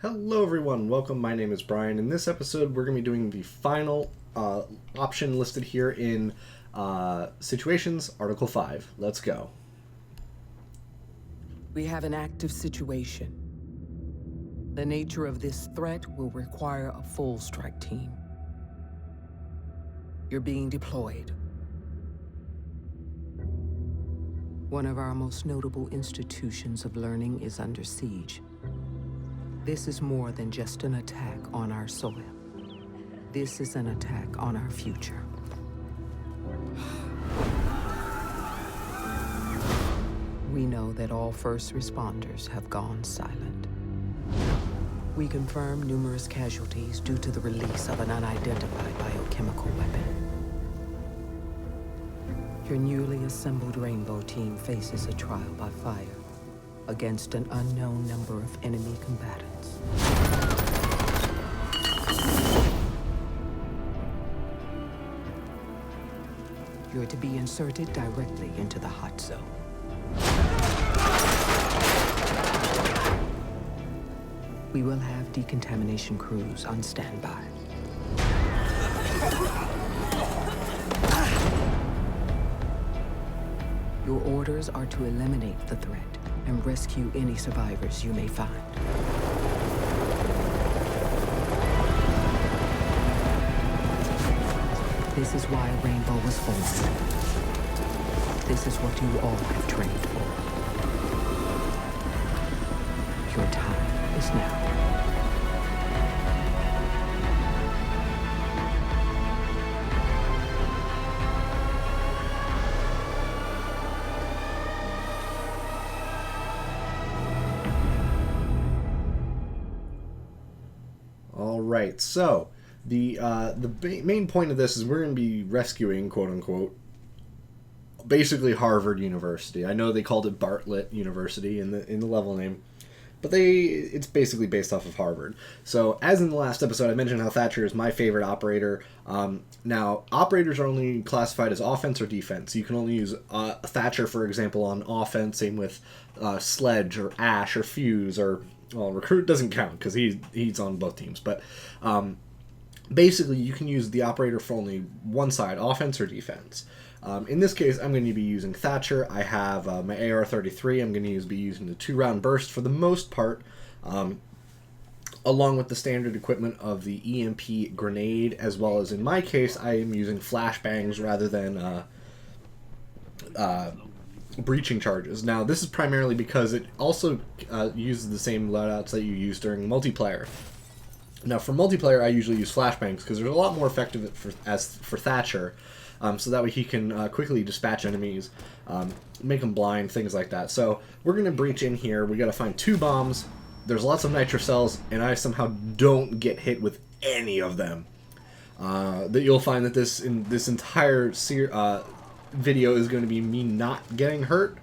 Hello everyone, welcome. My name is Brian. In this episode, we're going to be doing the final option listed here in Situations, Article 5. Let's go. We have an active situation. The nature of this threat will require a full strike team. You're being deployed. One of our most notable institutions of learning is under siege. This is more than just an attack on our soil. This is an attack on our future. We know that all first responders have gone silent. We confirm numerous casualties due to the release of an unidentified biochemical weapon. Your newly assembled Rainbow team faces a trial by fire against an unknown number of enemy combatants. You're to be inserted directly into the hot zone. We will have decontamination crews on standby. Your orders are to eliminate the threat and rescue any survivors you may find. This is why Rainbow was formed. This is what you all have trained for. Your time is now. All right, so the main point of this is we're going to be rescuing, quote unquote, basically Harvard University. I know they called it Bartlett University in the level name, but it's basically based off of Harvard. So as in the last episode, I mentioned how Thatcher is my favorite operator. Now, operators are only classified as offense or defense. You can only use Thatcher, for example, on offense. Same with Sledge or Ash or Fuse or, well, Recruit doesn't count because he's on both teams. But basically, you can use the operator for only one side, offense or defense. In this case, I'm going to be using Thatcher. I have my AR-33. I'm going to be using the 2-round burst for the most part, along with the standard equipment of the EMP grenade, as well as, in my case, I am using flashbangs rather than breaching charges. Now, this is primarily because it also uses the same loadouts that you use during multiplayer. Now, for multiplayer, I usually use flashbangs because they're a lot more effective for Thatcher. So that way he can quickly dispatch enemies, make them blind, things like that. So we're going to breach in here. We got to find 2 bombs. There's lots of nitro cells, and I somehow don't get hit with any of them. That you'll find that this entire video is going to be me not getting hurt,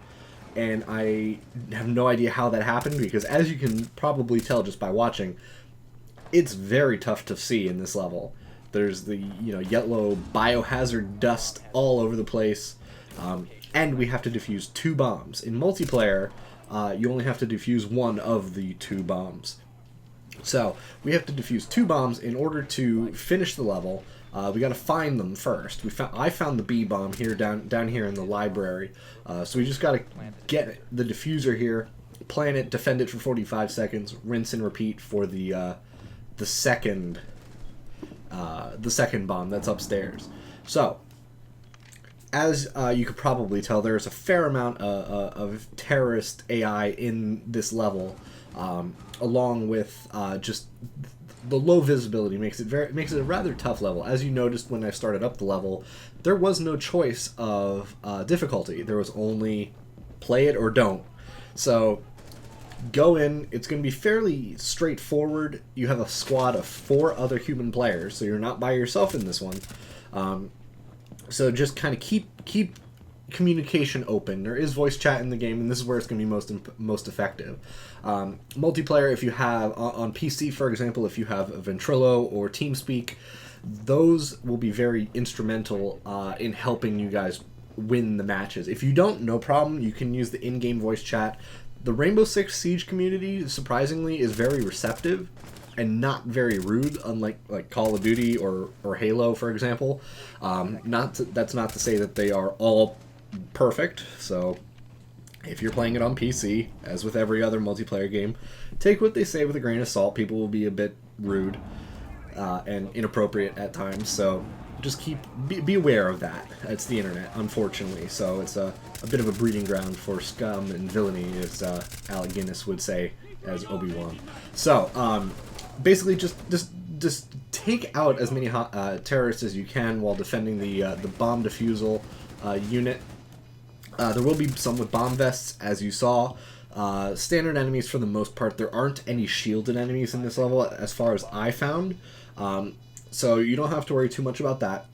and I have no idea how that happened because, as you can probably tell just by watching, it's very tough to see in this level. There's the yellow biohazard dust all over the place, and we have to defuse 2 bombs. In multiplayer, you only have to defuse 1 of the 2 bombs. So we have to defuse 2 bombs in order to finish the level. We got to find them first. I found the B bomb here down here in the library. So we just got to get the diffuser here, plant it, defend it for 45 seconds, rinse and repeat for the second bomb that's upstairs. So, as you could probably tell, there's a fair amount of terrorist AI in this level, along with just the low visibility makes it a rather tough level. As you noticed when I started up the level, there was no choice of difficulty. There was only play it or don't. So go in, it's going to be fairly straightforward. You have a squad of 4 other human players, so you're not by yourself in this one. So just kind of keep communication open. There is voice chat in the game, and this is where it's going to be most effective. Multiplayer, if you have, on PC, for example, if you have a Ventrilo or TeamSpeak, those will be very instrumental in helping you guys win the matches. If you don't, no problem. You can use the in-game voice chat. The Rainbow Six Siege community, surprisingly, is very receptive and not very rude, unlike like Call of Duty or Halo, for example. That's not to say that they are all perfect. So if you're playing it on PC, as with every other multiplayer game, take what they say with a grain of salt. People will be a bit rude and inappropriate at times. So just be aware of that. It's the internet, unfortunately. So it's a bit of a breeding ground for scum and villainy, as Alec Guinness would say as Obi-Wan. So basically, just take out as many terrorists as you can while defending the bomb defusal unit. There will be some with bomb vests, as you saw. Standard enemies for the most part. There aren't any shielded enemies in this level, as far as I found. So you don't have to worry too much about that.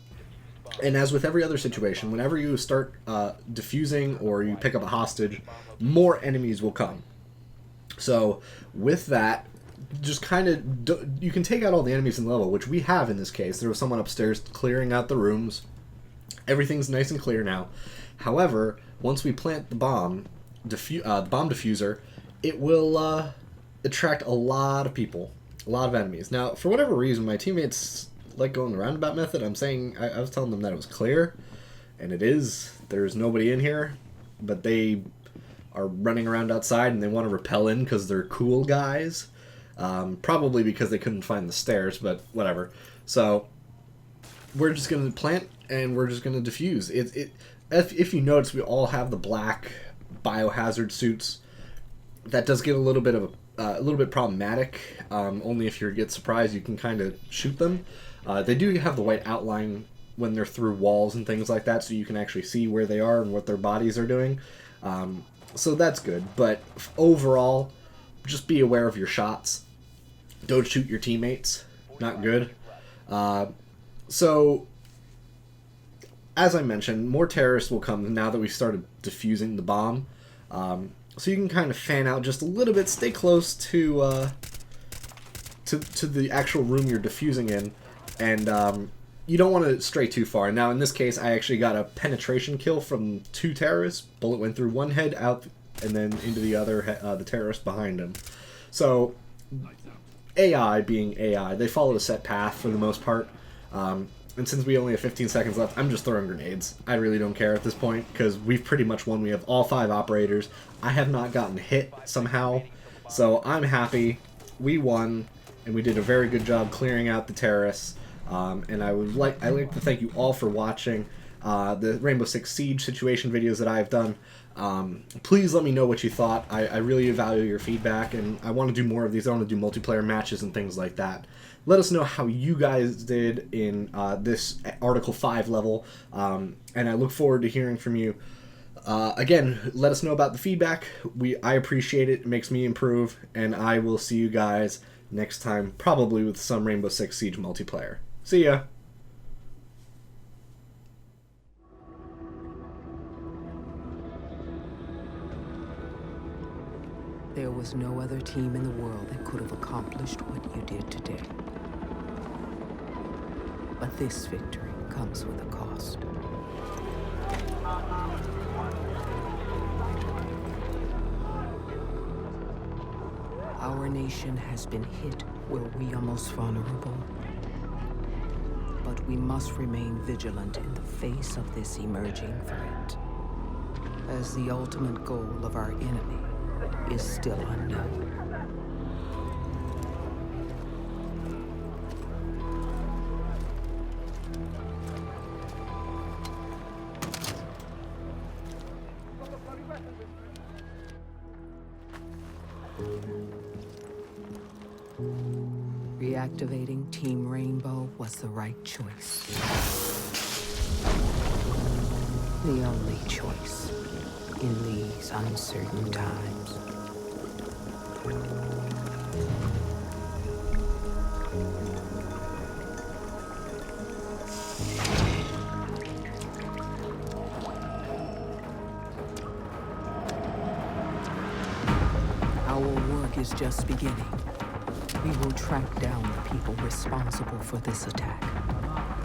And as with every other situation, whenever you start defusing or you pick up a hostage, more enemies will come. So with that, just kind of, you can take out all the enemies in the level, which we have in this case. There was someone upstairs clearing out the rooms. Everything's nice and clear now. However, once we plant the bomb diffuser, it will attract a lot of people, a lot of enemies. Now, for whatever reason, my teammates like going the roundabout method. I was telling them that it was clear, and it is. There's nobody in here, but they are running around outside and they want to rappel in because they're cool guys. Probably because they couldn't find the stairs, but whatever. So we're just going to plant and we're just going to defuse. If you notice, we all have the black biohazard suits. That does get a little bit problematic. Only if you get surprised, you can kind of shoot them. They do have the white outline when they're through walls and things like that, so you can actually see where they are and what their bodies are doing. So that's good. But overall, just be aware of your shots. Don't shoot your teammates. Not good. So, as I mentioned, more terrorists will come now that we started defusing the bomb. So you can kind of fan out just a little bit. Stay close to the actual room you're defusing in, and you don't want to stray too far. Now, in this case, I actually got a penetration kill from 2 terrorists. Bullet went through one head, out, and then into the other, the terrorist behind him. So, AI being AI, they follow a set path for the most part. And since we only have 15 seconds left, I'm just throwing grenades. I really don't care at this point, because we've pretty much won. We have all 5 operators. I have not gotten hit somehow, so I'm happy. We won, and we did a very good job clearing out the terrorists. And I'd like to thank you all for watching the Rainbow Six Siege situation videos that I've done. Please let me know what you thought. I really value your feedback, and I want to do more of these. I want to do multiplayer matches and things like that. Let us know how you guys did in this Article 5 level, and I look forward to hearing from you. Again, let us know about the feedback. I appreciate it. It makes me improve, and I will see you guys next time, probably with some Rainbow Six Siege multiplayer. See ya! There was no other team in the world that could have accomplished what you did today. But this victory comes with a cost. Our nation has been hit where we are most vulnerable. But we must remain vigilant in the face of this emerging threat, as the ultimate goal of our enemy is still unknown. Reactivating Team Rainbow was the right choice. The only choice in these uncertain times. Our work is just beginning. We will track down the people responsible for this attack.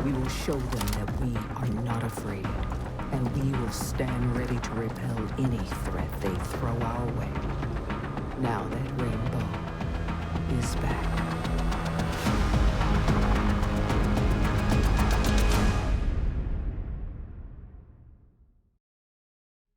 We will show them that we are not afraid, and we will stand ready to repel any threat they throw our way. Now that rainbow is back.